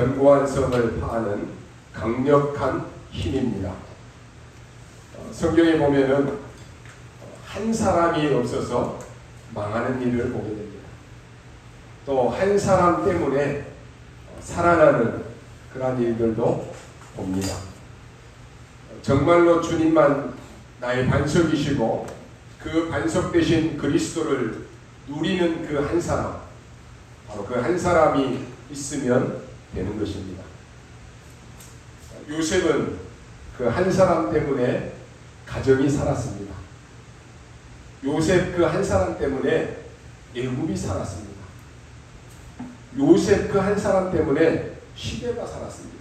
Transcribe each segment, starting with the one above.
견고한 성을 파하는 강력한 힘입니다. 성경에 보면은 한 사람이 없어서 망하는 일을 보게 됩니다. 또 한 사람 때문에 살아나는 그러한 일들도 봅니다. 정말로 주님만 나의 반석이시고 그 반석 대신 그리스도를 누리는 그 한 사람, 바로 그 한 사람이 있으면 되는 것입니다. 요셉은 그 한 사람 때문에 가정이 살았습니다. 요셉 그 한 사람 때문에 애굽이 살았습니다. 요셉 그 한 사람 때문에 시대가 살았습니다.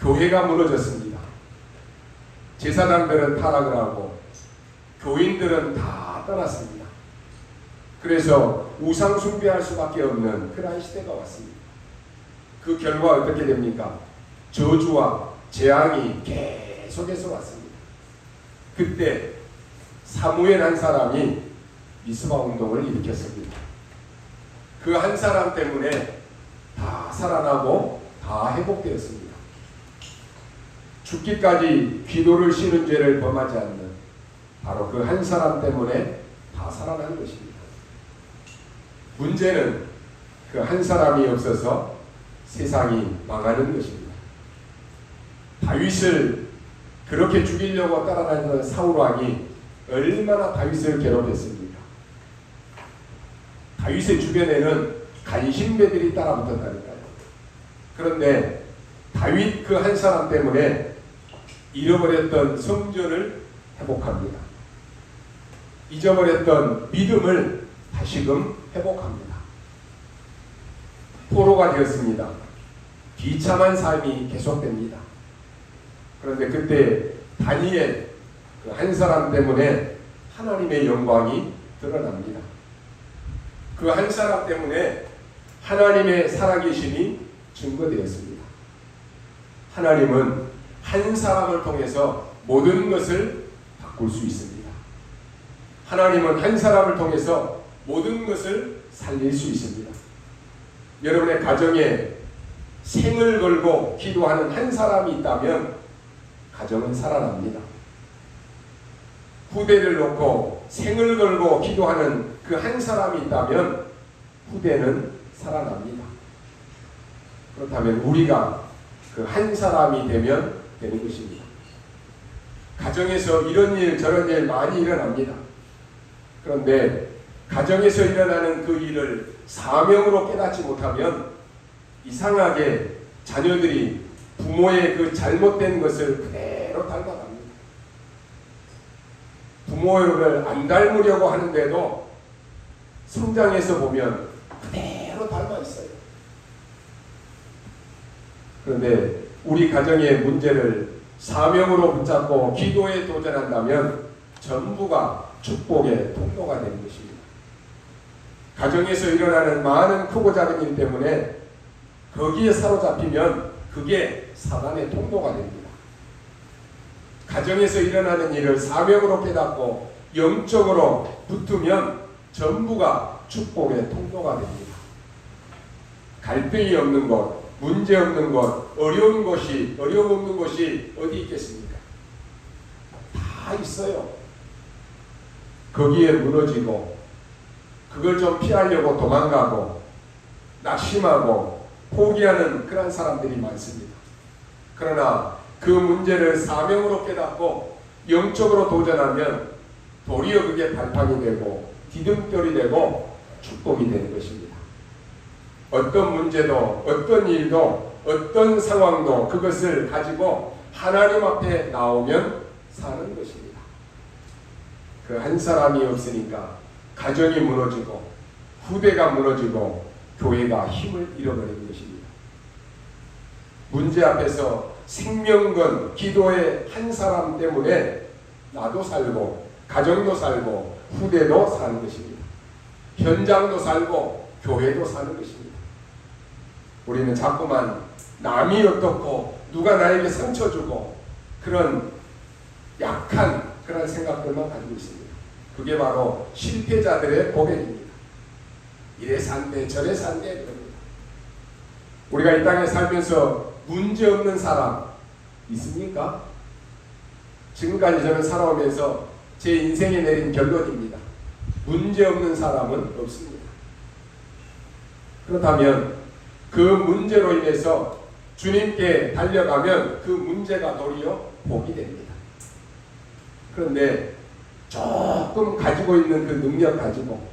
교회가 무너졌습니다. 제사장들은 타락을 하고 교인들은 다 떠났습니다. 그래서 우상 숭배할 수밖에 없는 그러한 시대가 왔습니다. 그 결과 어떻게 됩니까? 저주와 재앙이 계속해서 왔습니다. 그때 사무엘 한 사람이 미스바 운동을 일으켰습니다. 그 한 사람 때문에 다 살아나고 다 회복되었습니다. 죽기까지 기도를 쉬는 죄를 범하지 않는 바로 그 한 사람 때문에 다 살아난 것입니다. 문제는 그 한 사람이 없어서 세상이 망하는 것입니다. 다윗을 그렇게 죽이려고 따라다니던 사울 왕이 얼마나 다윗을 괴롭혔습니까? 다윗의 주변에는 간신배들이 따라붙었다니까요. 그런데 다윗 그 한 사람 때문에 잃어버렸던 성전을 회복합니다. 잊어버렸던 믿음을 다시금 회복합니다. 포로가 되었습니다. 비참한 삶이 계속됩니다. 그런데 그때 다니엘 그 한 사람 때문에 하나님의 영광이 드러납니다. 그 한 사람 때문에 하나님의 살아계심이 증거되었습니다. 하나님은 한 사람을 통해서 모든 것을 바꿀 수 있습니다. 하나님은 한 사람을 통해서 모든 것을 살릴 수 있습니다. 여러분의 가정에 생을 걸고 기도하는 한 사람이 있다면 가정은 살아납니다. 후대를 놓고 생을 걸고 기도하는 그 한 사람이 있다면 후대는 살아납니다. 그렇다면 우리가 그 한 사람이 되면 되는 것입니다. 가정에서 이런 일 저런 일 많이 일어납니다. 그런데 가정에서 일어나는 그 일을 사명으로 깨닫지 못하면 이상하게 자녀들이 부모의 그 잘못된 것을 그대로 닮아갑니다. 부모를 안 닮으려고 하는데도 성장해서 보면 그대로 닮아 있어요. 그런데 우리 가정의 문제를 사명으로 붙잡고 기도에 도전한다면 전부가 축복의 통로가 되는 것입니다. 가정에서 일어나는 많은 크고 작은 일 때문에 거기에 사로잡히면 그게 사단의 통로가 됩니다. 가정에서 일어나는 일을 사명으로 깨닫고 영적으로 붙으면 전부가 축복의 통로가 됩니다. 갈등이 없는 것, 문제 없는 것, 어려운 어려움 없는 것이 어디 있겠습니까? 다 있어요. 거기에 무너지고 그걸 좀 피하려고 도망가고 낙심하고 포기하는 그런 사람들이 많습니다. 그러나 그 문제를 사명으로 깨닫고 영적으로 도전하면 도리어 그게 발판이 되고 디딤돌이 되고 축복이 되는 것입니다. 어떤 문제도 어떤 일도 어떤 상황도 그것을 가지고 하나님 앞에 나오면 사는 것입니다. 그 한 사람이 없으니까 가정이 무너지고 후대가 무너지고 교회가 힘을 잃어버리는 것입니다. 문제 앞에서 생명건 기도의 한 사람 때문에 나도 살고 가정도 살고 후대도 사는 것입니다. 현장도 살고 교회도 사는 것입니다. 우리는 자꾸만 남이 어떻고 누가 나에게 상처 주고 그런 약한 그런 생각들만 가지고 있습니다. 그게 바로 실패자들의 고백입니다. 이래 산대 저래 산대 그럽니다. 우리가 이 땅에 살면서 문제 없는 사람 있습니까? 지금까지 저는 살아오면서 제 인생에 내린 결론입니다. 문제 없는 사람은 없습니다. 그렇다면 그 문제로 인해서 주님께 달려가면 그 문제가 도리어 복이 됩니다. 그런데 조금 가지고 있는 그 능력 가지고,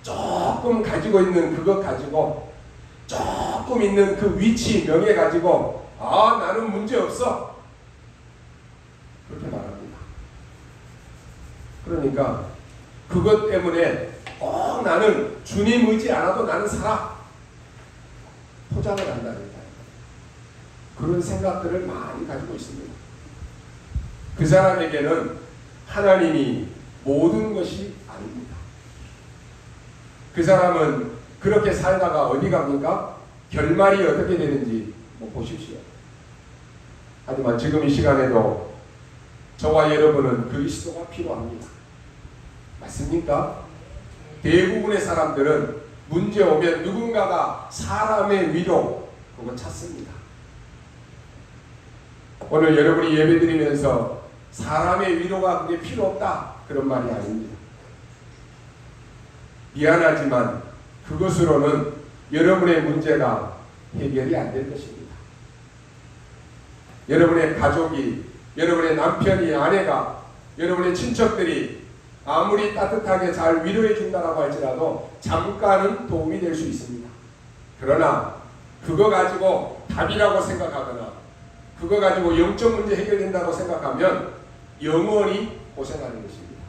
조금 가지고 있는 그것 가지고, 조금 있는 그 위치, 명예 가지고, 나는 문제 없어, 그렇게 말합니다. 그러니까 그것 때문에 나는 주님 의지 않아도 나는 살아, 포장을 한다니까요. 그런 생각들을 많이 가지고 있습니다. 그 사람에게는 하나님이 모든 것이 아닙니다. 그 사람은 그렇게 살다가 어디 갑니까? 결말이 어떻게 되는지 보십시오. 하지만 지금 이 시간에도 저와 여러분은 그리스도가 필요합니다. 맞습니까? 대부분의 사람들은 문제 오면 누군가가 사람의 위로 그거 찾습니다. 오늘 여러분이 예배드리면서 사람의 위로가 그게 필요 없다, 그런 말이 아닙니다. 미안하지만 그것으로는 여러분의 문제가 해결이 안 될 것입니다. 여러분의 가족이, 여러분의 남편이, 아내가, 여러분의 친척들이 아무리 따뜻하게 잘 위로해 준다라고 할지라도 잠깐은 도움이 될 수 있습니다. 그러나 그거 가지고 답이라고 생각하거나 그거 가지고 영적 문제 해결된다고 생각하면 영원히 고생하는 것입니다.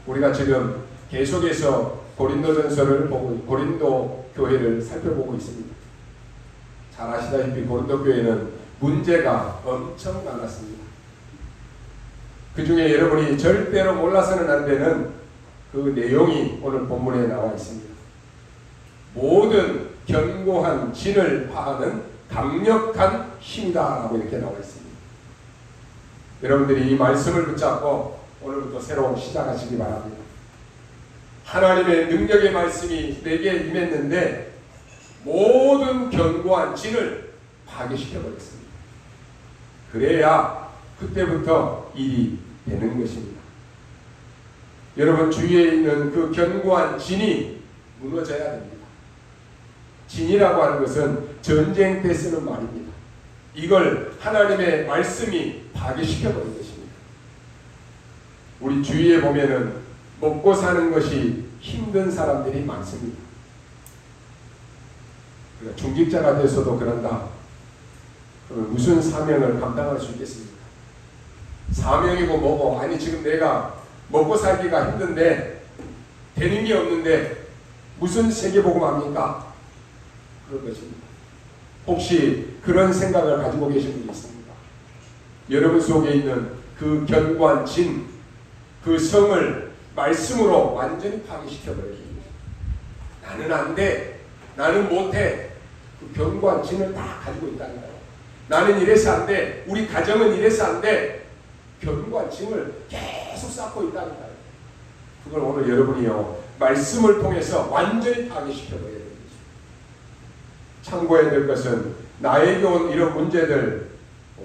우리가 지금 계속해서 고린도전서를 보고, 고린도 교회를 살펴보고 있습니다. 잘 아시다시피 고린도 교회는 문제가 엄청 많았습니다. 그 중에 여러분이 절대로 몰라서는 안 되는 그 내용이 오늘 본문에 나와 있습니다. 모든 견고한 진을 파하는 강력한 힘이다라고 이렇게 나와 있습니다. 여러분들이 이 말씀을 붙잡고 오늘부터 새로운 시작하시기 바랍니다. 하나님의 능력의 말씀이 내게 임했는데 모든 견고한 진을 파괴시켜버렸습니다. 그래야 그때부터 일이 되는 것입니다. 여러분 주위에 있는 그 견고한 진이 무너져야 됩니다. 진이라고 하는 것은 전쟁 때 쓰는 말입니다. 이걸 하나님의 말씀이 파괴시켜버린 것입니다. 우리 주위에 보면은 먹고 사는 것이 힘든 사람들이 많습니다. 중직자가 돼서도 그런다. 그러면 무슨 사명을 감당할 수 있겠습니까? 사명이고 뭐고, 아니 지금 내가 먹고 살기가 힘든데 되는 게 없는데 무슨 세계복음합니까? 그런 것입니다. 혹시 그런 생각을 가지고 계신 분이 있습니까? 여러분 속에 있는 그 견고한 진, 그 성을 말씀으로 완전히 파괴시켜버려야 됩니다. 나는 안 돼, 나는 못해, 그 견고한 진을 다 가지고 있다는 거예요. 나는 이래서 안 돼, 우리 가정은 이래서 안 돼, 견고한 진을 계속 쌓고 있다는 거예요. 그걸 오늘 여러분이요 말씀을 통해서 완전히 파괴시켜버려야 됩니다. 참고해야 될 것은 나에게 온 이런 문제들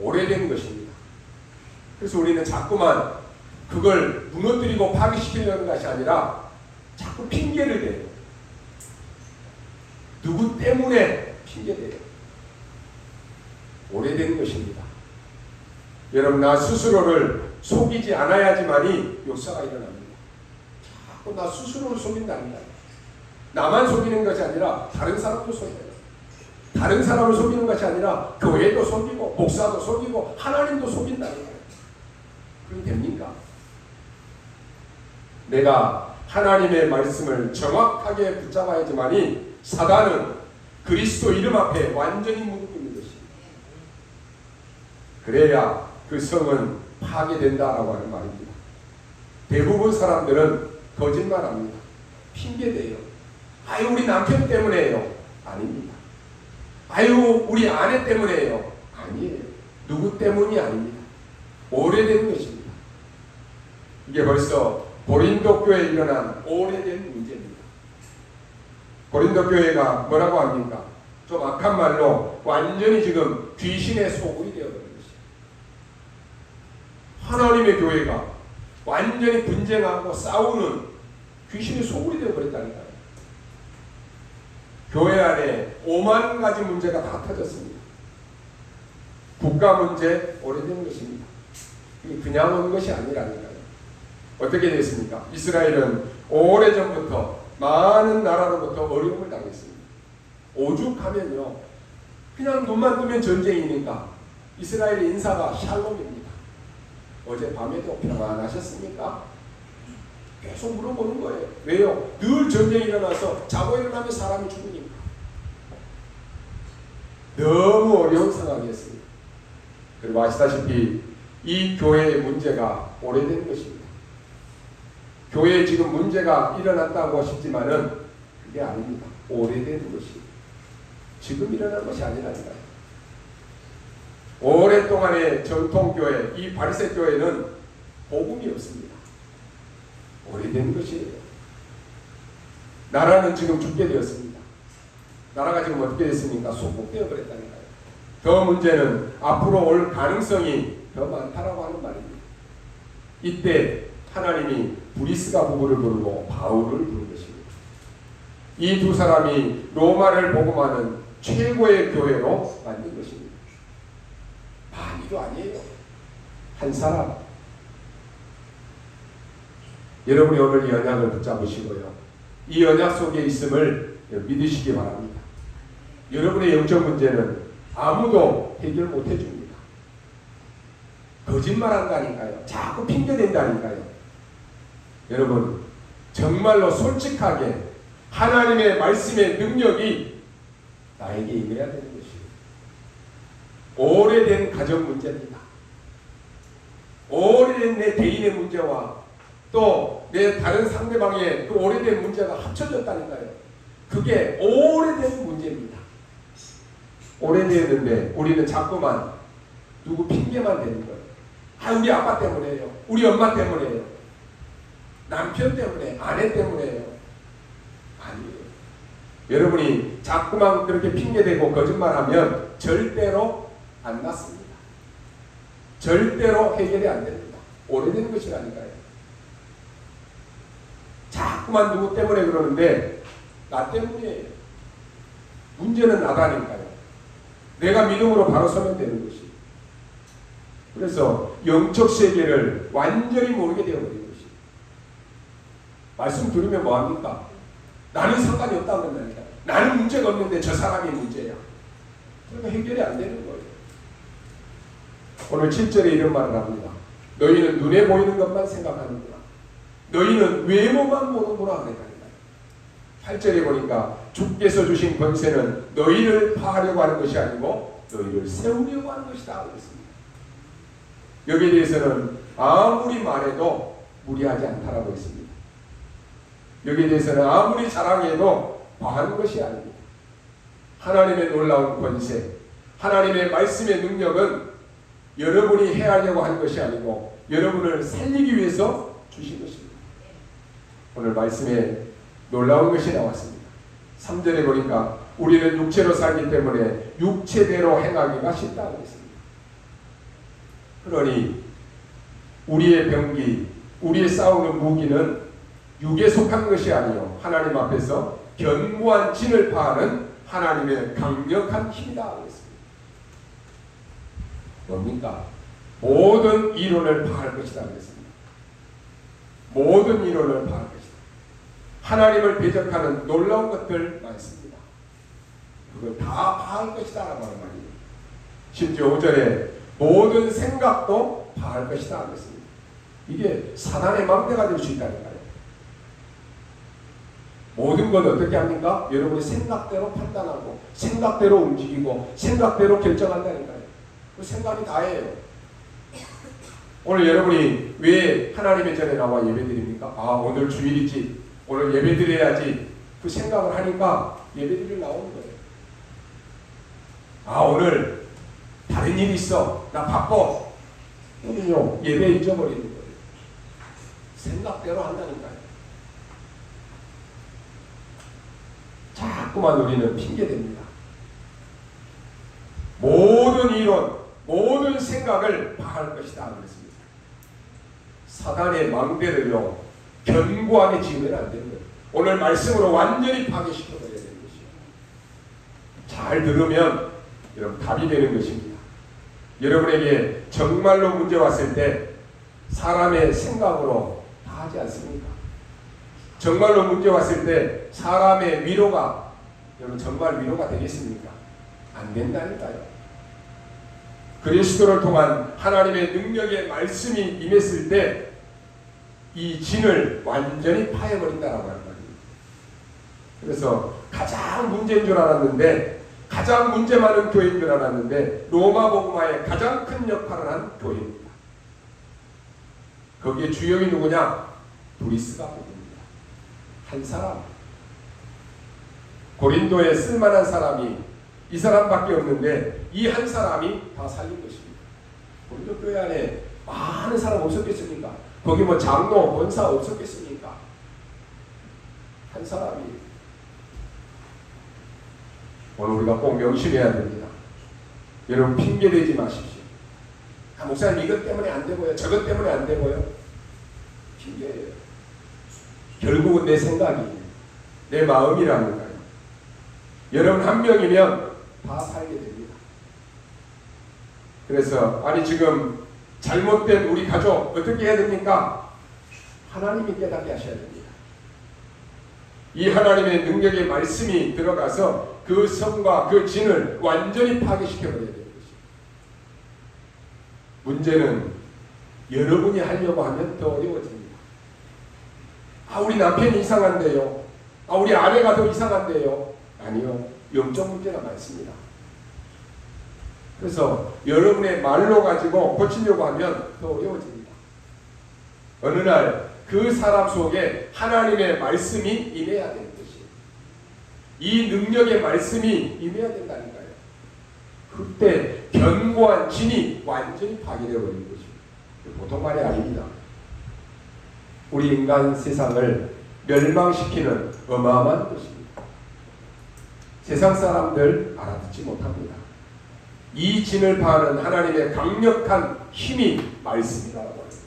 오래된 것입니다. 그래서 우리는 자꾸만 그걸 무너뜨리고 파괴시키려는 것이 아니라 자꾸 핑계를 대요. 누구 때문에 핑계대요. 오래된 것입니다. 여러분 나 스스로를 속이지 않아야지만이 역사가 일어납니다. 자꾸 나 스스로를 속인다는 거예요. 나만 속이는 것이 아니라 다른 사람도 속여요. 다른 사람을 속이는 것이 아니라 교회도 속이고 목사도 속이고 하나님도 속인다는 거예요. 그럼 됩니까? 내가 하나님의 말씀을 정확하게 붙잡아야지만이 사단은 그리스도 이름 앞에 완전히 무릎 꿇는 것입니다. 그래야 그 성은 파괴된다라고 하는 말입니다. 대부분 사람들은 거짓말합니다. 핑계대요. 아유 우리 남편 때문에요. 아닙니다. 아유 우리 아내 때문에요. 아니에요. 누구 때문이 아닙니다. 오래된 것입니다. 이게 벌써 고린도 교회에 일어난 오래된 문제입니다. 고린도 교회가 뭐라고 합니까? 좀 악한 말로 완전히 지금 귀신의 소굴이 되어버린 것이에요. 하나님의 교회가 완전히 분쟁하고 싸우는 귀신의 소굴이 되어버렸다니까요. 교회 안에 5만 가지 문제가 다 터졌습니다. 국가 문제 오래된 것입니다. 이게 그냥 온 것이 아니라니까요. 어떻게 됐습니까? 이스라엘은 오래전부터 많은 나라로부터 어려움을 당했습니다. 오죽하면요, 그냥 눈만 뜨면 전쟁이니까 이스라엘의 인사가 샬롬입니다. 어젯밤에도 평안하셨습니까? 계속 물어보는 거예요. 왜요? 늘 전쟁이 일어나서 자고 일어나면 사람이 죽으니까. 너무 어려운 상황이었습니다. 그리고 아시다시피 이 교회의 문제가 오래된 것입니다. 교회에 지금 문제가 일어났다고 싶지만은 그게 아닙니다. 오래된 것이 지금 일어난 것이 아니라니까요. 오랫동안의 전통교회, 이 바리새 교회는 복음이 없습니다. 오래된 것이에요. 나라는 지금 죽게 되었습니다. 나라가 지금 어떻게 됐습니까? 소국되어 버렸다니까요. 더 문제는 앞으로 올 가능성이 더 많다라고 하는 말입니다. 이때 하나님이 브리스가 부부를 부르고 바울을 부른 것입니다. 이 두 사람이 로마를 복음하는 최고의 교회로 만든 것입니다. 많이도 아니에요. 한 사람. 여러분이 오늘 이 언약을 붙잡으시고요, 이 언약 속에 있음을 믿으시기 바랍니다. 여러분의 영적 문제는 아무도 해결 못 해줍니다. 거짓말한다니까요. 자꾸 핑계댄다니까요. 여러분, 정말로 솔직하게 하나님의 말씀의 능력이 나에게 임해야 되는 것이에요. 오래된 가정 문제입니다. 오래된 내 개인의 문제와 또 내 다른 상대방의 그 오래된 문제가 합쳐졌다니까요. 그게 오래된 문제입니다. 오래됐는데 우리는 자꾸만 누구 핑계만 대는 거예요. 아, 우리 아빠 때문에요. 우리 엄마 때문에요. 남편 때문에, 아내 때문에요. 아니에요. 여러분이 자꾸만 그렇게 핑계대고 거짓말하면 절대로 안 낫습니다. 절대로 해결이 안 됩니다. 오래된 것이라니까요. 자꾸만 누구 때문에 그러는데 나 때문이에요. 문제는 나다니까요. 내가 믿음으로 바로 서면 되는 것이. 그래서 영적 세계를 완전히 모르게 되어버린 것이. 말씀 들으면 뭐합니까? 나는 상관이 없다고 그런다니까. 나는 문제가 없는데 저 사람이 문제야. 그러니까 해결이 안 되는 거예요. 오늘 7절에 이런 말을 합니다. 너희는 눈에 보이는 것만 생각하는구나. 너희는 외모만 보는구나 그랬다니까요. 8절에 보니까 주께서 주신 권세는 너희를 파하려고 하는 것이 아니고 너희를 세우려고 하는 것이다 그랬습니다. 여기에 대해서는 아무리 말해도 무리하지 않다라고 했습니다. 여기에 대해서는 아무리 자랑해도 과한 것이 아닙니다. 하나님의 놀라운 권세, 하나님의 말씀의 능력은 여러분이 해하려고 한 것이 아니고 여러분을 살리기 위해서 주신 것입니다. 오늘 말씀에 놀라운 것이 나왔습니다. 3절에 보니까 우리는 육체로 살기 때문에 육체대로 행하기가 쉽다고 했습니다. 그러니 우리의 병기, 우리의 싸우는 무기는 육에 속한 것이 아니요 하나님 앞에서 견고한 진을 파하는 하나님의 강력한 힘이다 그랬습니다. 뭡니까? 모든 이론을 파할 것이다 그랬습니다. 모든 이론을 파할 것이다. 하나님을 대적하는 놀라운 것들 많습니다. 그걸 다 파할 것이다 라고 하는 말이에요. 심지어 5절에 모든 생각도 파할 것이다 그랬습니다. 이게 사단의 망대가 될 수 있다니까요. 모든 건 어떻게 합니까? 여러분의 생각대로 판단하고 생각대로 움직이고 생각대로 결정한다니까요. 그 생각이 다예요. 오늘 여러분이 왜 하나님의 전에 나와 예배드립니까? 아, 오늘 주일이지, 오늘 예배드려야지, 그 생각을 하니까 예배드리러 나오는 거예요. 아, 오늘 다른 일이 있어, 나 바빠, 그러면요 예배 잊어버리는 거예요. 생각대로 한다니까요. 자꾸만 우리는 핑계댑니다. 모든 이론, 모든 생각을 파할 것이다 그랬습니다. 사단의 망대를요 견고하게 지으면 안 되는 거예요. 오늘 말씀으로 완전히 파괴시켜버려야 되는 것이에요. 잘 들으면 여러분 답이 되는 것입니다. 여러분에게 정말로 문제 왔을 때 사람의 생각으로 다 하지 않습니까? 정말로 문제 왔을 때 사람의 위로가 여러분 정말 위로가 되겠습니까? 안 된다니까요. 그리스도를 통한 하나님의 능력의 말씀이 임했을 때 이 진을 완전히 파해버린다라고 하는 말입니다. 그래서 가장 문제인 줄 알았는데, 가장 문제 많은 교회인 줄 알았는데 로마 복음화의 가장 큰 역할을 한 교회입니다. 거기에 주역이 누구냐? 브리스가 복음입니다. 한 사람, 고린도에 쓸만한 사람이 이 사람밖에 없는데 이 한 사람이 다 살린 것입니다. 고린도 교회 안에 많은 사람 없었겠습니까? 거기 뭐 장로, 권사 없었겠습니까? 한 사람이. 오늘 우리가 꼭 명심해야 됩니다. 여러분 핑계대지 마십시오. 아, 목사님 이것 때문에 안 되고요, 저것 때문에 안 되고요. 핑계예요. 결국은 내 생각이, 내 마음이라니까요. 여러분 한 명이면 다 살게 됩니다. 그래서 아니 지금 잘못된 우리 가족 어떻게 해야 됩니까? 하나님이 깨닫게 하셔야 됩니다. 이 하나님의 능력의 말씀이 들어가서 그 성과 그 진을 완전히 파괴시켜버려야 되는 것입니다. 문제는 여러분이 하려고 하면 더 어려워집니다. 아 우리 남편이 이상한데요. 아 우리 아내가 더 이상한데요. 아니요. 영적 문제가 많습니다. 그래서 여러분의 말로 가지고 고치려고 하면 더 어려워집니다. 어느 날 그 사람 속에 하나님의 말씀이 임해야 되는 것이에요. 이 능력의 말씀이 임해야 된다니까요. 그때 견고한 진이 완전히 파괴되어 버리는 것입니다. 보통 말이 아닙니다. 우리 인간 세상을 멸망시키는 어마어마한 것입니다. 세상 사람들 알아듣지 못합니다. 이 진을 파하는 하나님의 강력한 힘이 말씀이라고 하는 것입니다.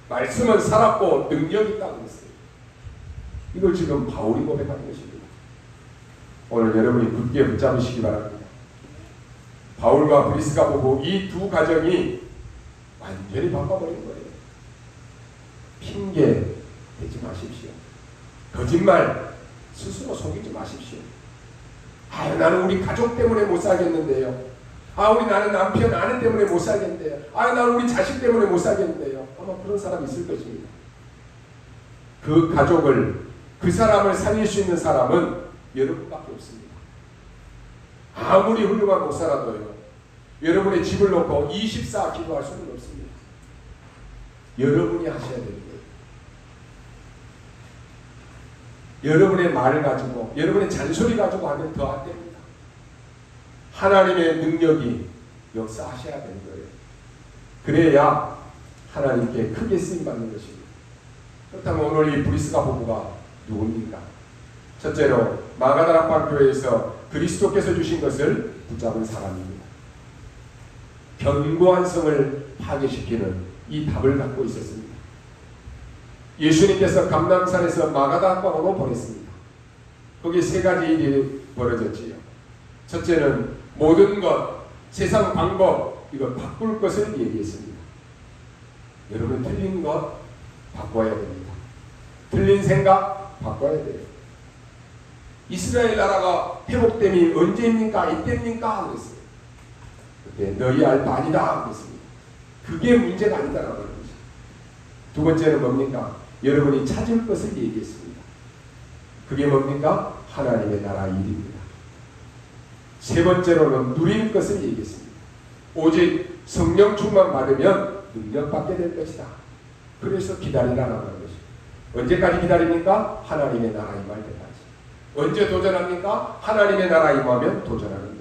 말씀은 살았고 능력이 있다고 했어요. 이걸 지금 바울이 고백하는 것입니다. 오늘 여러분이 굳게 붙잡으시기 바랍니다. 바울과 브리스가 보고 이 두 가정이 완전히 바꿔버린 거예요. 핑계 대지 마십시오. 거짓말 스스로 속이지 마십시오. 아 나는 우리 가족 때문에 못 살겠는데요. 아 우리 나는 남편 아내 때문에 못 살겠는데요. 아 나는 우리 자식 때문에 못 살겠는데요. 아마 그런 사람이 있을 것입니다. 그 가족을 그 사람을 살릴 수 있는 사람은 여러분밖에 없습니다. 아무리 훌륭한 목사라도요. 여러분의 집을 놓고 24 기도할 수는 없습니다. 여러분이 하셔야 되는 거예요. 여러분의 말을 가지고 여러분의 잔소리 가지고 하면 더 안 됩니다. 하나님의 능력이 역사하셔야 되는 거예요. 그래야 하나님께 크게 쓰임받는 것입니다. 그렇다면 오늘 이 브리스가 부부가 누굽니까? 첫째로 마가다락방 교회에서 그리스도께서 주신 것을 붙잡은 사람입니다. 견고한 성을 파괴시키는 이 답을 갖고 있었습니다. 예수님께서 감람산에서 마가다락방으로 보냈습니다. 거기 세 가지 일이 벌어졌지요. 첫째는 모든 것, 세상 방법 이걸 바꿀 것을 얘기했습니다. 여러분 틀린 것 바꿔야 됩니다. 틀린 생각 바꿔야 돼요. 이스라엘 나라가 회복됨이 언제입니까? 이때입니까? 그랬어요. 그때 너희 알 바 아니다 그랬습니다. 그게 문제가 아니다라고 하는 거죠. 두 번째는 뭡니까? 여러분이 찾을 것을 얘기했습니다. 그게 뭡니까? 하나님의 나라 일입니다. 세 번째로는 누릴 것을 얘기했습니다. 오직 성령 충만 받으면 능력받게 될 것이다. 그래서 기다리라고 하는 것입니다. 언제까지 기다립니까? 하나님의 나라 임할 때까지. 언제 도전합니까? 하나님의 나라 임하면 도전하는 것.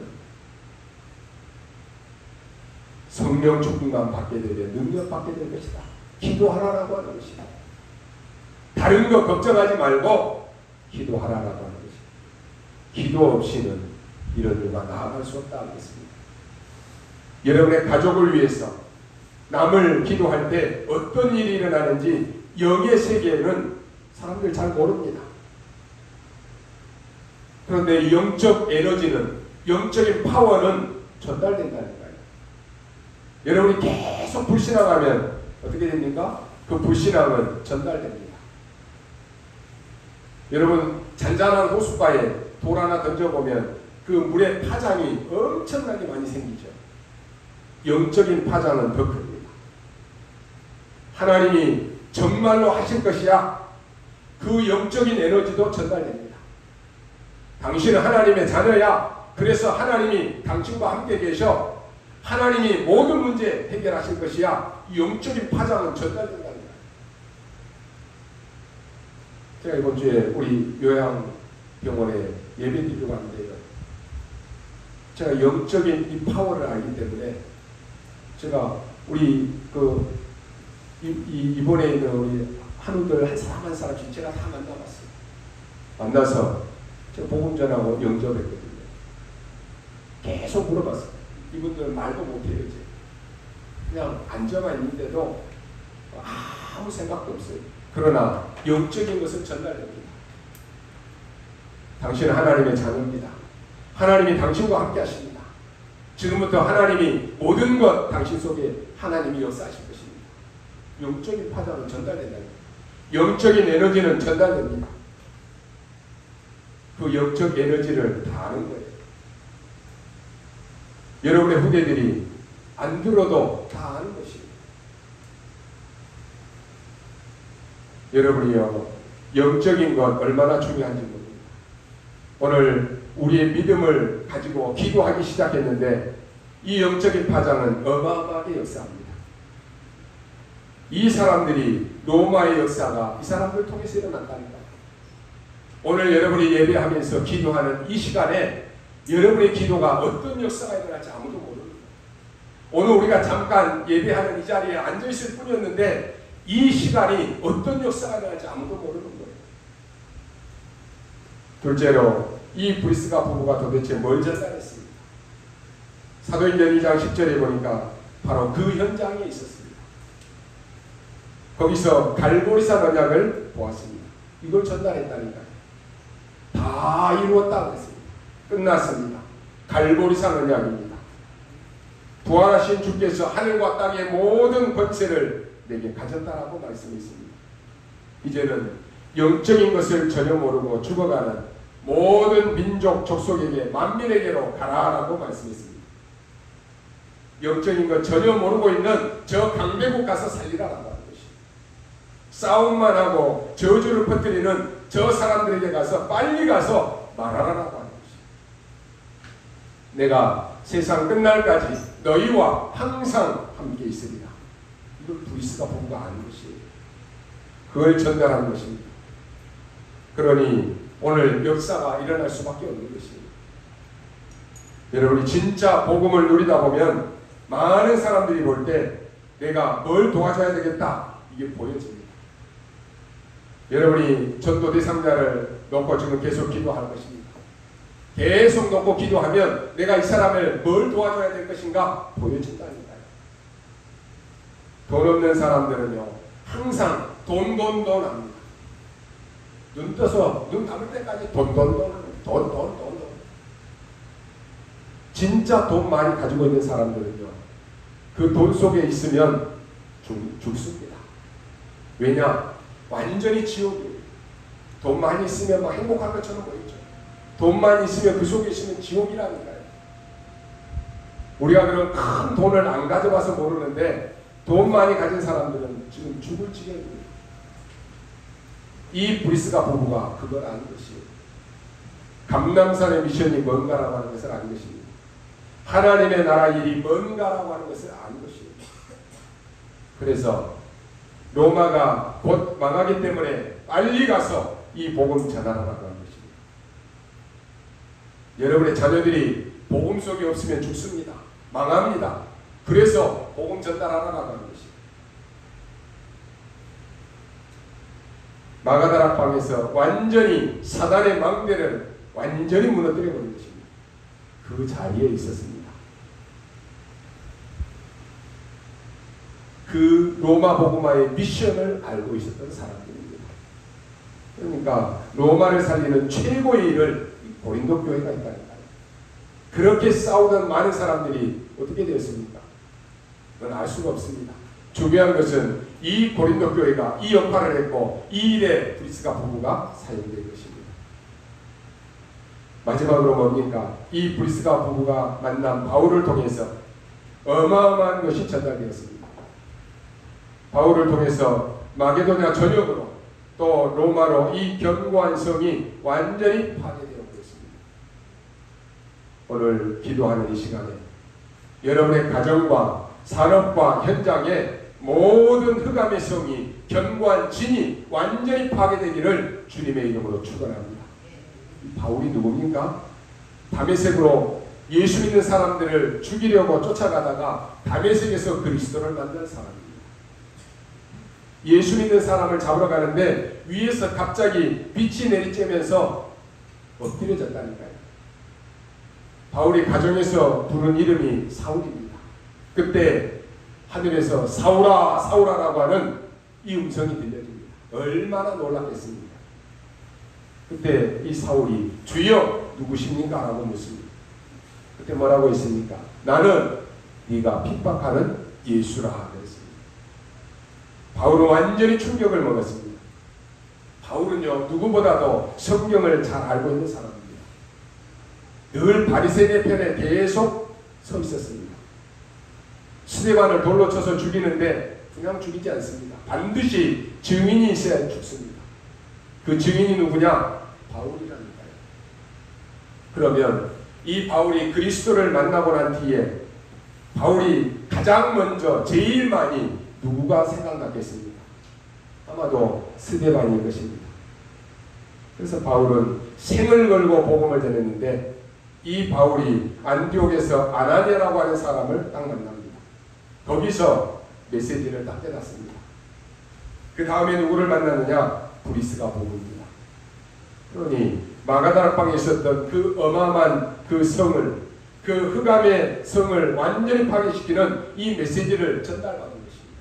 성령 충만 받게 되면 능력받게 될 것이다. 기도하라라고 하는 것입니다. 다른 거 걱정하지 말고 기도하라라고 하는 것입니다. 기도 없이는 이런 일과 나아갈 수 없다 하겠습니다. 여러분의 가족을 위해서 남을 기도할 때 어떤 일이 일어나는지 영의 세계에는 사람들 잘 모릅니다. 그런데 영적 에너지는, 영적인 파워는 전달된다는 거예요. 여러분이 계속 불신앙하면 어떻게 됩니까? 그 불신앙은 전달됩니다. 여러분 잔잔한 호숫가에 돌 하나 던져보면 그 물의 파장이 엄청나게 많이 생기죠. 영적인 파장은 더 큽니다. 하나님이 정말로 하실 것이야. 그 영적인 에너지도 전달됩니다. 당신은 하나님의 자녀야. 그래서 하나님이 당신과 함께 계셔. 하나님이 모든 문제 해결하실 것이야. 이 영적인 파장은 전달된다는 거예요. 제가 이번 주에 우리 요양병원에 예배드리러 갔는데요. 제가 영적인 이 파워를 알기 때문에 제가 우리 이번에 있는 우리 한우들 한 사람 한 사람씩 제가 다 만나봤어요. 만나서 제가 복음 전하고 영접했거든요. 계속 물어봤어요. 이분들 말도 못해요. 이제 그냥 앉아만 있는데도 아무 생각도 없어요. 그러나 영적인 것은 전달됩니다. 당신은 하나님의 자녀입니다. 하나님이 당신과 함께 하십니다. 지금부터 하나님이 모든 것 당신 속에 하나님이 역사하실 것입니다. 영적인 파장은 전달된다. 영적인 에너지는 전달됩니다. 그 영적 에너지를 다 아는 거예요. 여러분의 후대들이 안 들어도 다 아는 것입니다. 여러분이요, 영적인 것 얼마나 중요한지 모릅니다. 오늘 우리의 믿음을 가지고 기도하기 시작했는데 이 영적인 파장은 어마어마하게 역사합니다. 이 사람들이 로마의 역사가 이 사람들을 통해서 일어난다니까. 오늘 여러분이 예배하면서 기도하는 이 시간에 여러분의 기도가 어떤 역사가 일어날지 아무도 모르는 거예요. 오늘 우리가 잠깐 예배하는 이 자리에 앉아있을 뿐이었는데 이 시간이 어떤 역사가 일어날지 아무도 모르는 거예요. 둘째로 이 브리스가 부부가 도대체 뭘 전달했습니까? 사도행전 2장 10절에 보니까 바로 그 현장에 있었습니다. 거기서 갈보리산 언약을 보았습니다. 이걸 전달했다니까요. 다 이루었다고 했습니다. 끝났습니다. 갈보리산 언약입니다. 부활하신 주께서 하늘과 땅의 모든 권세를 내게 가졌다라고 말씀했습니다. 이제는 영적인 것을 전혀 모르고 죽어가는 모든 민족 족속에게 만민에게로 가라라고 말씀했습니다. 영적인 것 전혀 모르고 있는 저 강대국 가서 살리라라고 하는 것입니다. 싸움만 하고 저주를 퍼뜨리는 저 사람들에게 가서 빨리 가서 말하라라고 하는 것입니다. 내가 세상 끝날까지 너희와 항상 함께 있으리라. 이걸 브리스가 부부가 아는 것이에요. 그걸 전달하는 것입니다. 그러니 오늘 역사가 일어날 수밖에 없는 것입니다. 여러분이 진짜 복음을 누리다 보면 많은 사람들이 볼 때 내가 뭘 도와줘야 되겠다 이게 보여집니다. 여러분이 전도 대상자를 놓고 지금 계속 기도할 것입니다. 계속 놓고 기도하면 내가 이 사람을 뭘 도와줘야 될 것인가 보여진다니까요. 돈 없는 사람들은요 항상 돈 합니다. 눈 떠서 눈 감을 때까지 돈. 진짜 돈 많이 가지고 있는 사람들은요 그 돈 속에 있으면 죽습니다. 왜냐? 완전히 지옥이에요. 돈 많이 있으면 막 행복한 것처럼 보이죠. 돈 많이 있으면 그 속에 있으면 지옥이라니까요. 우리가 그런 큰 돈을 안 가져와서 모르는데 돈 많이 가진 사람들은 지금 죽을 지경입니다. 이 브리스가 부부가 그걸 아는 것이에요. 감람산의 미션이 뭔가라고 하는 것을 아는 것입니다. 하나님의 나라 일이 뭔가라고 하는 것을 아는 것이에요. 그래서 로마가 곧 망하기 때문에 빨리 가서 이 복음 전하라고 하는 것입니다. 여러분의 자녀들이 복음 속에 없으면 죽습니다. 망합니다. 그래서 복음 전달하라고 하는 것입니다. 마가다락방에서 완전히 사단의 망대를 완전히 무너뜨려 버린 것입니다. 그 자리에 있었습니다. 그 로마 복음화의 미션을 알고 있었던 사람들입니다. 그러니까 로마를 살리는 최고의 일을 고린도 교회가 있다니까요. 그렇게 싸우던 많은 사람들이 어떻게 되었습니까? 그건 알 수가 없습니다. 중요한 것은 이 고린도 교회가 이 역할을 했고 이 일에 브리스가 부부가 사용된 것입니다. 마지막으로 뭡니까? 이 브리스가 부부가 만난 바울을 통해서 어마어마한 것이 전달되었습니다. 바울을 통해서 마게도냐 전역으로 또 로마로 이 견고한 성이 완전히 파괴되어 버렸습니다. 오늘 기도하는 이 시간에 여러분의 가정과 산업과 현장에 모든 흑암의 성이 견고한 진이 완전히 파괴되기를 주님의 이름으로 축원합니다. 바울이 누굽니까? 다메섹으로 예수 믿는 사람들을 죽이려고 쫓아가다가 다메섹에서 그리스도를 만난 사람입니다. 예수 믿는 사람을 잡으러 가는데 위에서 갑자기 빛이 내리쬐면서 엎드려졌다니까요. 바울이 가정에서 부른 이름이 사울입니다. 그때 하늘에서 사울아 사울아라고 하는 이 음성이 들려집니다. 얼마나 놀랐겠습니까? 그때 이 사울이 주여 누구십니까? 라고 묻습니다. 그때 뭐라고 했습니까? 나는 네가 핍박하는 예수라 그랬습니다. 바울은 완전히 충격을 먹었습니다. 바울은요 누구보다도 성경을 잘 알고 있는 사람입니다. 늘 바리새인의 편에 계속 서 있었습니다. 스데반을 돌로 쳐서 죽이는데 그냥 죽이지 않습니다. 반드시 증인이 있어야 죽습니다. 그 증인이 누구냐? 바울이라니까요. 그러면 이 바울이 그리스도를 만나고 난 뒤에 바울이 가장 먼저 제일 많이 누구가 생각났겠습니까? 아마도 스데반일 것입니다. 그래서 바울은 생을 걸고 복음을 전했는데 이 바울이 안디옥에서 아나니아라고 하는 사람을 딱 만납니다. 거기서 메시지를 딱 깨닫습니다. 그 다음에 누구를 만나느냐? 브리스가 부부입니다. 그러니 마가다락방에 있었던 그 어마어마한 그 성을, 그 흑암의 성을 완전히 파괴시키는 이 메시지를 전달받은 것입니다.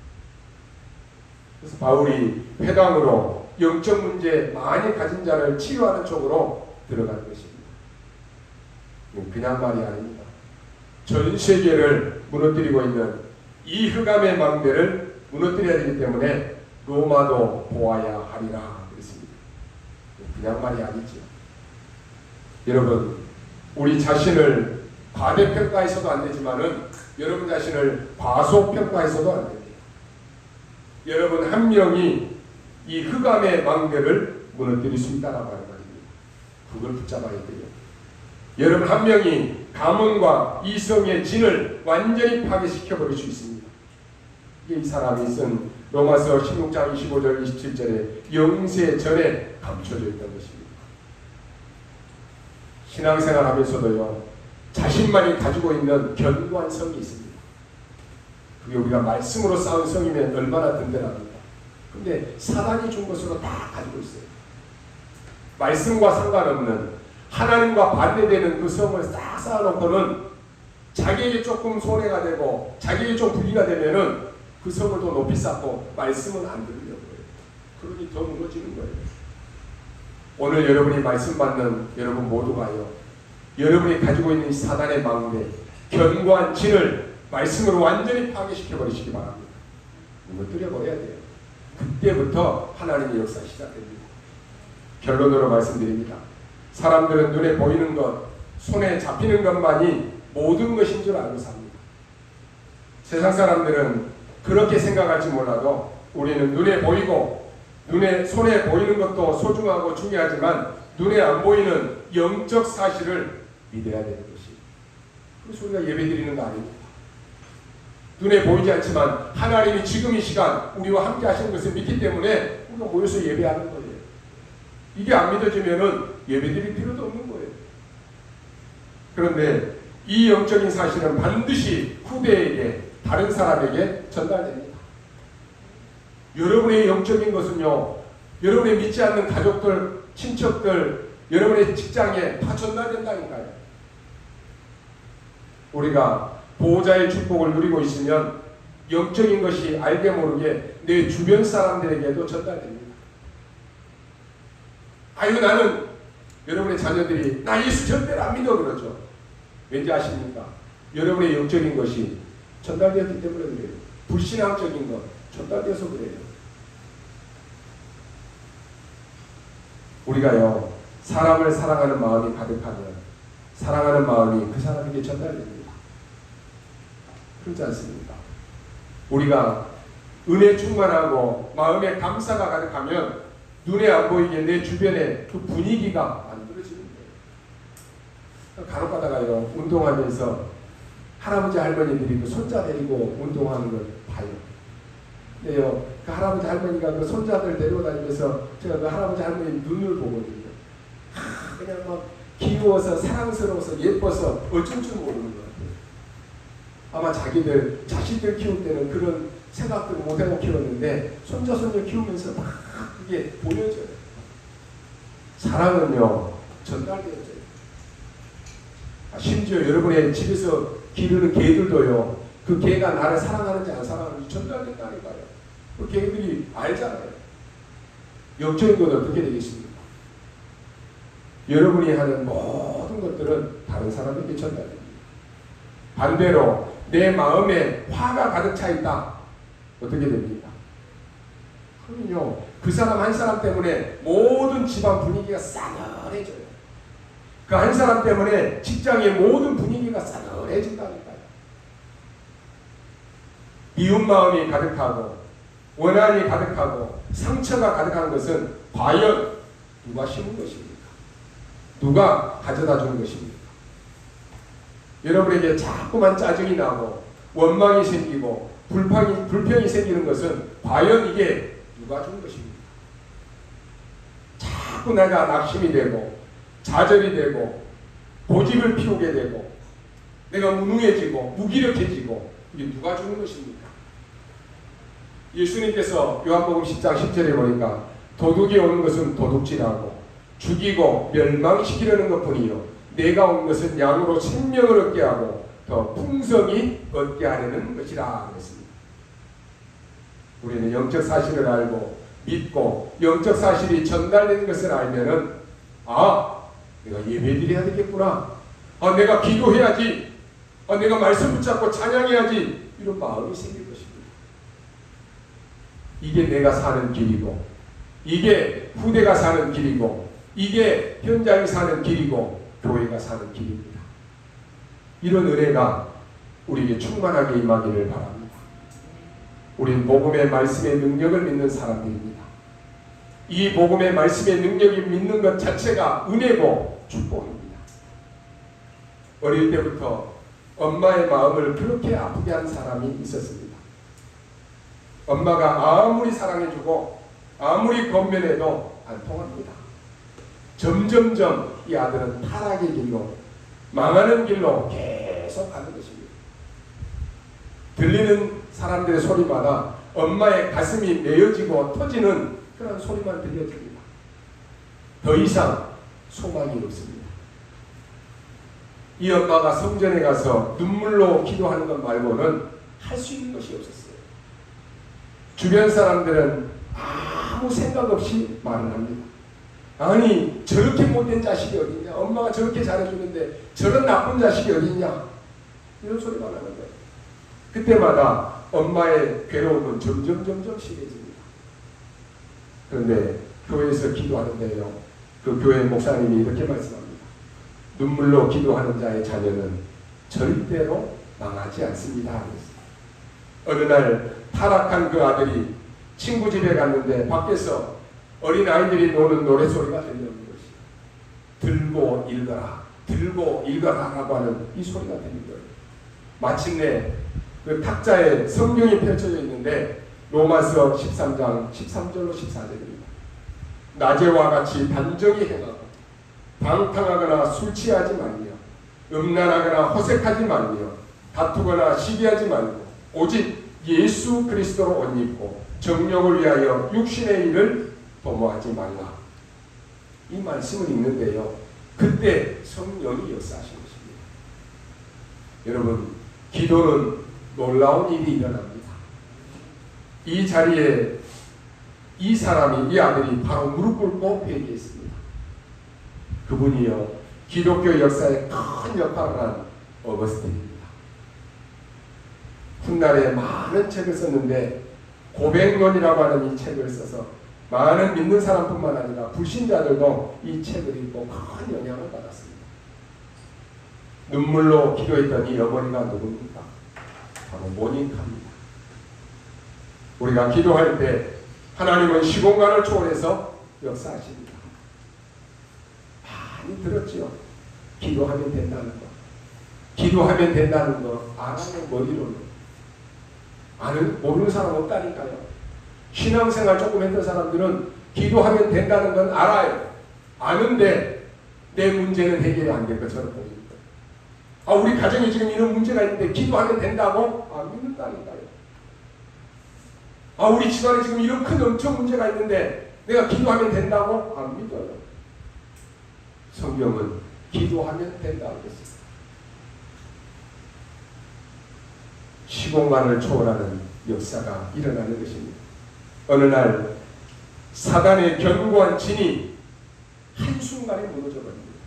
그래서 바울이 회당으로 영적 문제 많이 가진 자를 치유하는 쪽으로 들어간 것입니다. 그냥 말이 아닙니다. 전 세계를 무너뜨리고 있는 이 흑암의 망대를 무너뜨려야 되기 때문에 로마도 보아야 하리라 그랬습니다. 그냥 말이 아니죠. 여러분, 우리 자신을 과대평가해서도 안 되지만은 여러분 자신을 과소평가해서도 안 됩니다. 여러분 한 명이 이 흑암의 망대를 무너뜨릴 수 있다라고 하는 말입니다. 그걸 붙잡아야 돼요. 여러분 한 명이 가문과 이성의 진을 완전히 파괴시켜버릴 수 있습니다. 이게 이 사람이 쓴 로마서 16장 25절 27절에 영세 전에 감춰져 있던 것입니다. 신앙생활 하면서도요 자신만이 가지고 있는 견고한 성이 있습니다. 그게 우리가 말씀으로 쌓은 성이면 얼마나 든든합니까? 근데 사단이 준 것으로 다 가지고 있어요. 말씀과 상관없는 하나님과 반대되는 그 성을 싹 쌓아놓고는 자기에게 조금 손해가 되고 자기에게 좀 불리가 되면은 그 성을 더 높이 쌓고 말씀은 안 들으려고 해요. 그러니 더 무너지는 거예요. 오늘 여러분이 말씀 받는 여러분 모두가요, 여러분이 가지고 있는 이 사단의 망대, 견고한 진을 말씀으로 완전히 파괴시켜버리시기 바랍니다. 무너뜨려버려야 돼요. 그때부터 하나님의 역사 시작됩니다. 결론으로 말씀드립니다. 사람들은 눈에 보이는 것, 손에 잡히는 것만이 모든 것인 줄 알고 삽니다. 세상 사람들은 그렇게 생각할지 몰라도 우리는 눈에 보이고 손에 보이는 것도 소중하고 중요하지만 눈에 안 보이는 영적 사실을 믿어야 되는 것이. 그래서 우리가 예배드리는 거 아닙니다. 눈에 보이지 않지만 하나님이 지금 이 시간 우리와 함께 하시는 것을 믿기 때문에 우리가 모여서 예배하는 거예요. 이게 안 믿어지면은 예배드릴 필요도 없는 거예요. 그런데 이 영적인 사실은 반드시 후대에게, 다른 사람에게 전달됩니다. 여러분의 영적인 것은요, 여러분의 믿지 않는 가족들, 친척들, 여러분의 직장에 다 전달된다니까요. 우리가 보호자의 축복을 누리고 있으면 영적인 것이 알게 모르게 내 주변 사람들에게도 전달됩니다. 아유, 나는, 여러분의 자녀들이 나 예수 절대로 안 믿어 그러죠. 왠지 아십니까? 여러분의 영적인 것이 전달되었기 때문에 그래요. 불신앙적인 것 전달돼서 그래요. 우리가요, 사람을 사랑하는 마음이 가득하면 사랑하는 마음이 그 사람에게 전달됩니다. 그렇지 않습니까? 우리가 은혜 충만하고 마음에 감사가 가득하면 눈에 안 보이게 내 주변에 그 분위기가 만들어지는 거예요. 간혹 가다가요, 운동하면서 할아버지 할머니들이 그 손자 데리고 운동하는 걸 봐요. 근데요, 그 할아버지 할머니가 그 손자들 데리고 다니면서 제가 그 할아버지 할머니 눈을 보거든요. 그냥 막 귀여워서 사랑스러워서 예뻐서 어쩔 줄 모르는 것 같아요. 아마 자식들 키울 때는 그런 생각들 못하고 키웠는데 손자 손녀 키우면서 막 그게 보여져요. 사랑은요, 전달되어져요. 심지어 여러분의 집에서 기르는 개들도요, 그 개가 나를 사랑하는지 안 사랑하는지 전달된다니까요. 그 개들이 알잖아요. 영적인 건 어떻게 되겠습니까? 여러분이 하는 모든 것들은 다른 사람에게 전달됩니다. 반대로 내 마음에 화가 가득 차 있다. 어떻게 됩니까? 그럼요, 그 사람 한 사람 때문에 모든 집안 분위기가 싸늘해져요. 그 한 사람 때문에 직장의 모든 분위기가 싸늘해진다니까요. 미운 마음이 가득하고 원한이 가득하고 상처가 가득한 것은 과연 누가 심은 것입니까? 누가 가져다 주는 것입니까? 여러분에게 자꾸만 짜증이 나고 원망이 생기고 불평이 생기는 것은 과연 이게 누가 준 것입니까? 자꾸 내가 낙심이 되고 좌절이 되고 고집을 피우게 되고 내가 무능해지고 무기력해지고 이게 누가 주는 것입니까? 예수님께서 요한복음 10장 10절에 보니까 도둑이 오는 것은 도둑질하고 죽이고 멸망시키려는 것뿐이요 내가 온 것은 양으로 생명을 얻게 하고 더 풍성히 얻게 하려는 것이라 그랬습니다. 우리는 영적 사실을 알고 믿고 영적 사실이 전달되는 것을 알면은 내가 예배드려야 되겠구나. 내가 기도해야지. 내가 말씀 붙잡고 찬양해야지. 이런 마음이 생길 것입니다. 이게 내가 사는 길이고 이게 후대가 사는 길이고 이게 현장이 사는 길이고 교회가 사는 길입니다. 이런 은혜가 우리에게 충만하게 임하기를 바랍니다. 우리는 복음의 말씀의 능력을 믿는 사람들입니다. 이 복음의 말씀의 능력이 믿는 것 자체가 은혜고 축복입니다. 어릴 때부터 엄마의 마음을 그렇게 아프게 한 사람이 있었습니다. 엄마가 아무리 사랑해주고 아무리 권면해도 안 통합니다. 점점점 이 아들은 타락의 길로 망하는 길로 계속 가는 것입니다. 들리는 사람들의 소리마다 엄마의 가슴이 메어지고 터지는 그런 소리만 들려집니다. 더 이상 소망이 없습니다. 이 엄마가 성전에 가서 눈물로 기도하는 것 말고는 할 수 있는 것이 없었어요. 주변 사람들은 아무 생각 없이 말을 합니다. 아니 저렇게 못된 자식이 어딨냐, 엄마가 저렇게 잘해주는데 저런 나쁜 자식이 어딨냐, 이런 소리만 하는 거예요. 그때마다 엄마의 괴로움은 점점 심해집니다. 그런데 교회에서 기도하는데요, 그 교회 목사님이 이렇게 말씀합니다. 눈물로 기도하는 자의 자녀는 절대로 망하지 않습니다. 어느 날 타락한 그 아들이 친구 집에 갔는데 밖에서 어린 아이들이 노는 노래소리가 들리는 것이, 들고 읽어라 라고 하는 이 소리가 들리는 거예요. 마침내 그 탁자에 성경이 펼쳐져 있는데 로마서 13장 13절로 14절입니다. 낮에와 같이 단정히 행하고 방탕하거나 술 취하지 말며 음란하거나 허색하지 말며 다투거나 시기하지 말고 오직 예수 그리스도로 옷 입고 정욕을 위하여 육신의 일을 도모하지 말라. 이 말씀을 읽는데요, 그때 성령이 역사하신 것입니다. 여러분, 기도는 놀라운 일이 일어납니다. 이 자리에 이 사람이, 이 아들이 바로 무릎 꿇고 회개했습니다. 그분이요, 기독교 역사에 큰 역할을 한 어거스틴입니다. 훗날에 많은 책을 썼는데 고백론이라고 하는 이 책을 써서 많은 믿는 사람뿐만 아니라 불신자들도 이 책을 읽고 큰 영향을 받았습니다. 눈물로 기도했던 이 어머니가 누굽니까? 바로 모니카입니다. 우리가 기도할 때 하나님은 시공간을 초월해서 역사하십니다. 많이 들었죠? 기도하면 된다는 거. 기도하면 된다는 거 알아요, 머리로는. 모르는 사람 없다니까요. 신앙생활 조금 했던 사람들은 기도하면 된다는 건 알아요. 아는데 내 문제는 해결이 안 될 것처럼 보입니다. 우리 가정에 지금 이런 문제가 있는데 기도하면 된다고? 안 믿는다니까요. 우리 집안에 지금 이런 큰 엄청 문제가 있는데 내가 기도하면 된다고? 안 믿어요. 성경은 기도하면 된다고 했습니다. 시공간을 초월하는 역사가 일어나는 것입니다. 어느 날 사단의 견고한 진이 한순간에 무너져 버립니다.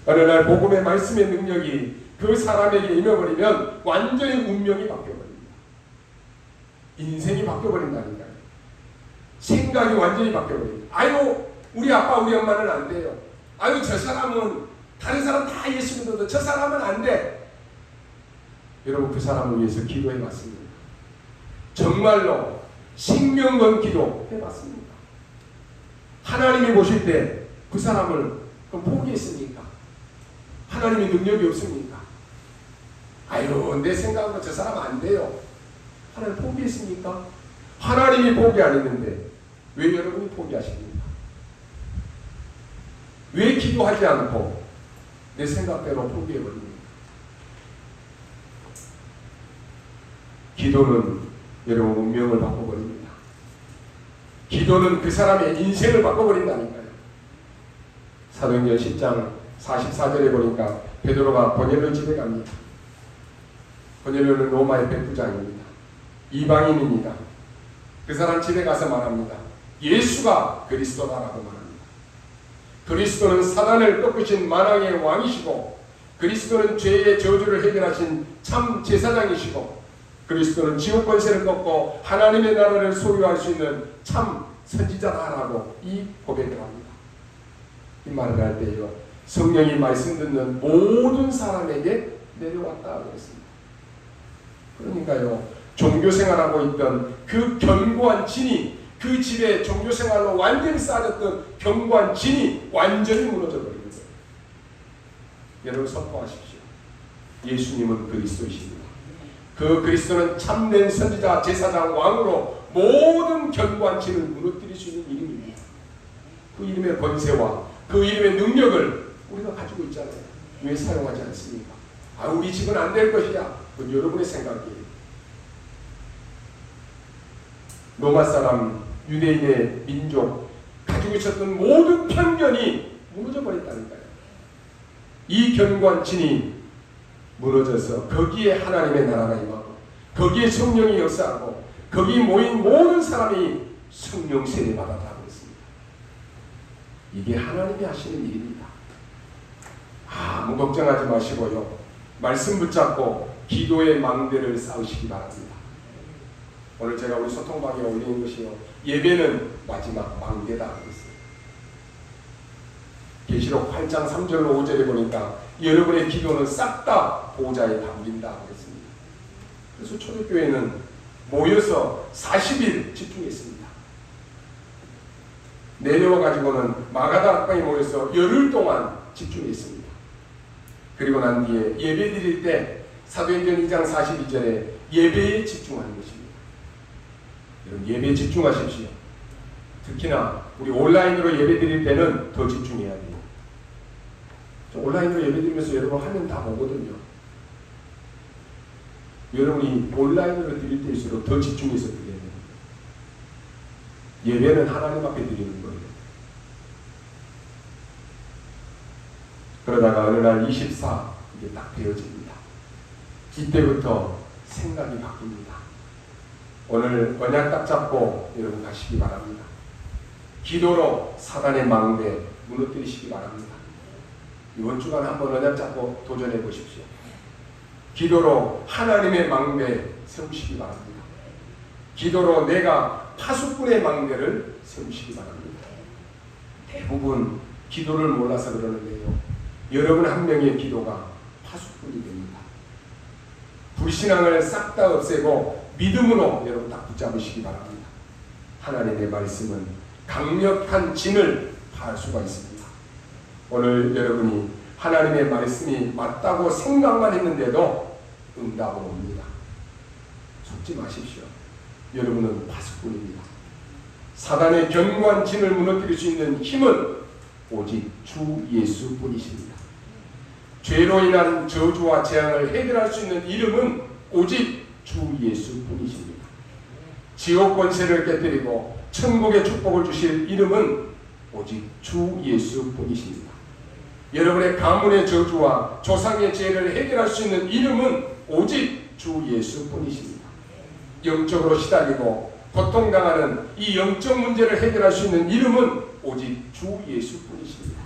어느 날 복음의 말씀의 능력이 그 사람에게 임해버리면 완전히 운명이 바뀌어버립니다. 인생이 바뀌어버린다니까요. 생각이 완전히 바뀌어버립니다. 우리 아빠 우리 엄마는 안 돼요. 저 사람은 다른 사람 다 예수 믿어도 저 사람은 안 돼. 여러분, 그 사람을 위해서 기도해 봤습니다. 정말로 생명 건 기도 해봤습니다. 하나님이 보실 때 그 사람을 그럼 포기했습니까? 하나님이 능력이 없습니까? 내 생각으로 저 사람 안 돼요. 하나님 포기했습니까? 하나님이 포기 안 했는데 왜 여러분이 포기하십니까? 왜 기도하지 않고 내 생각대로 포기해버립니까? 기도는 여러분 운명을 바꿔버립니다. 기도는 그 사람의 인생을 바꿔버린다니까요. 사도행전 10장 44절에 보니까 베드로가 고넬료 집에 갑니다. 고넬료는 로마의 백부장입니다. 이방인입니다. 그 사람 집에 가서 말합니다. 예수가 그리스도다라고 말합니다. 그리스도는 사단을 꺾으신 만왕의 왕이시고 그리스도는 죄의 저주를 해결하신 참 제사장이시고 그리스도는 지옥 권세를 꺾고 하나님의 나라를 소유할 수 있는 참 선지자다라고 이 고백을 합니다. 이 말을 할 때요, 성령이 말씀 듣는 모든 사람에게 내려왔다고 했습니다. 그러니까요, 종교생활하고 있던 그 견고한 진이, 그 집에 종교생활로 완전히 쌓여졌던 견고한 진이 완전히 무너져 버린 거예요. 여러분 선포하십시오. 예수님은 그리스도이십니다. 그 그리스도는 참된 선지자, 제사장, 왕으로 모든 견고한 진을 무너뜨릴 수 있는 이름입니다. 그 이름의 권세와 그 이름의 능력을 우리가 가지고 있잖아요. 왜 사용하지 않습니까? 우리 집은 안 될 것이야. 그건 여러분의 생각이에요. 로마 사람, 유대인의 민족, 가지고 있었던 모든 편견이 무너져 버렸다니까요. 이 견고한 진이 무너져서 거기에 하나님의 나라가 임하고 거기에 성령이 역사하고 거기 모인 모든 사람이 성령 세례 받았다고 했습니다. 이게 하나님이 하시는 일입니다. 아무 걱정하지 마시고요, 말씀 붙잡고 기도의 망대를 쌓으시기 바랍니다. 오늘 제가 우리 소통방에 올리는 것이요, 예배는 마지막 망대다 그랬어요. 계시록 8장 3절로 5절에 보니까 여러분의 기도는 싹 다 보좌에 담긴다 그랬습니다. 그래서 초대교회는 모여서 40일 집중했습니다. 내려와 가지고는 마가다 앞방에 모여서 열흘 동안 집중했습니다. 그리고 난 뒤에 예배 드릴 때 사도행전 2장 42절에 예배에 집중하는 것입니다. 여러분 예배에 집중하십시오. 특히나 우리 온라인으로 예배 드릴 때는 더 집중해야 돼요. 온라인으로 예배 드리면서 여러분 화면 다 보거든요. 여러분이 온라인으로 드릴 때일수록 더 집중해서 드려야 돼요. 예배는 하나님 앞에 드리는 거예요. 그러다가 어느 날 24 이게 딱 되어집니다. 이때부터 생각이 바뀝니다. 오늘 언약 딱 잡고 여러분 가시기 바랍니다. 기도로 사단의 망대 무너뜨리시기 바랍니다. 이번 주간 한번 언약 잡고 도전해 보십시오. 기도로 하나님의 망대 세우시기 바랍니다. 기도로 내가 파수꾼의 망대를 세우시기 바랍니다. 대부분 기도를 몰라서 그러는데요. 여러분 한 명의 기도가 파수꾼이 됩니다. 불신앙을 싹 다 없애고 믿음으로 여러분 딱 붙잡으시기 바랍니다. 하나님의 말씀은 강력한 진을 파할 수가 있습니다. 오늘 여러분이 하나님의 말씀이 맞다고 생각만 했는데도 응답은 옵니다. 속지 마십시오. 여러분은 파수꾼입니다. 사단의 견고한 진을 무너뜨릴 수 있는 힘은 오직 주 예수뿐이십니다. 죄로 인한 저주와 재앙을 해결할 수 있는 이름은 오직 주 예수뿐이십니다. 지옥 권세를 깨뜨리고 천국의 축복을 주실 이름은 오직 주 예수뿐이십니다. 여러분의 가문의 저주와 조상의 죄를 해결할 수 있는 이름은 오직 주 예수뿐이십니다. 영적으로 시달리고 고통당하는 이 영적 문제를 해결할 수 있는 이름은 오직 주 예수뿐이십니다.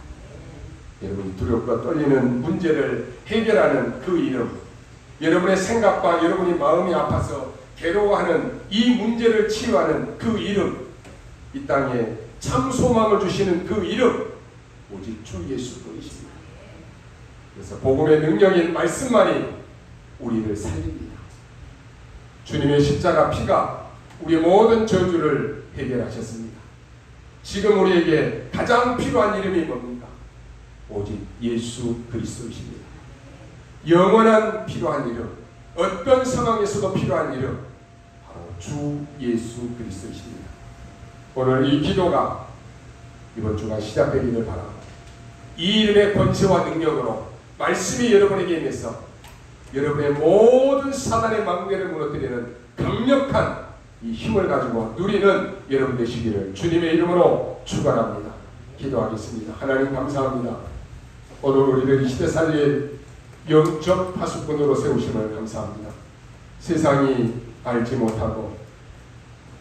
여러분이 두렵고 떨리는 문제를 해결하는 그 이름, 여러분의 생각과 여러분이 마음이 아파서 괴로워하는 이 문제를 치유하는 그 이름, 이 땅에 참 소망을 주시는 그 이름, 오직 주 예수뿐이십니다. 그래서 복음의 능력인 말씀만이 우리를 살립니다. 주님의 십자가 피가 우리의 모든 저주를 해결하셨습니다. 지금 우리에게 가장 필요한 이름이 뭡니까? 오직 예수 그리스도이십니다. 영원한 필요한 이름, 어떤 상황에서도 필요한 이름, 바로 주 예수 그리스도이십니다. 오늘 이 기도가 이번 주가 시작되기를 바랍니다. 이 이름의 권세와 능력으로 말씀이 여러분에게 임해서 여러분의 모든 사단의 망대를 무너뜨리는 강력한 이 힘을 가지고 누리는 여러분 되시기를 주님의 이름으로 축원합니다. 기도하겠습니다. 하나님 감사합니다. 오늘 우리를 이 시대 살릴 영적 파수꾼으로 세우심을 감사합니다. 세상이 알지 못하고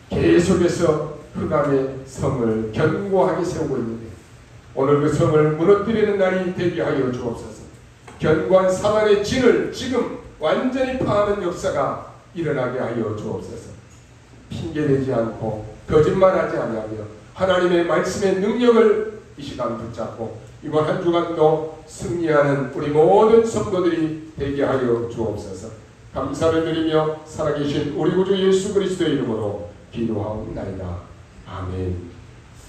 계속해서 흑암의 성을 견고하게 세우고 있는데 오늘 그 성을 무너뜨리는 날이 되게 하여 주옵소서. 견고한 사단의 진을 지금 완전히 파하는 역사가 일어나게 하여 주옵소서. 핑계대지 않고 거짓말하지 아니하며 하나님의 말씀의 능력을 이 시간 붙잡고 이번 한 주간도 승리하는 우리 모든 성도들이 되게 하여 주옵소서. 감사를 드리며 살아계신 우리 구주 예수 그리스도의 이름으로 기도하옵나이다. 아멘.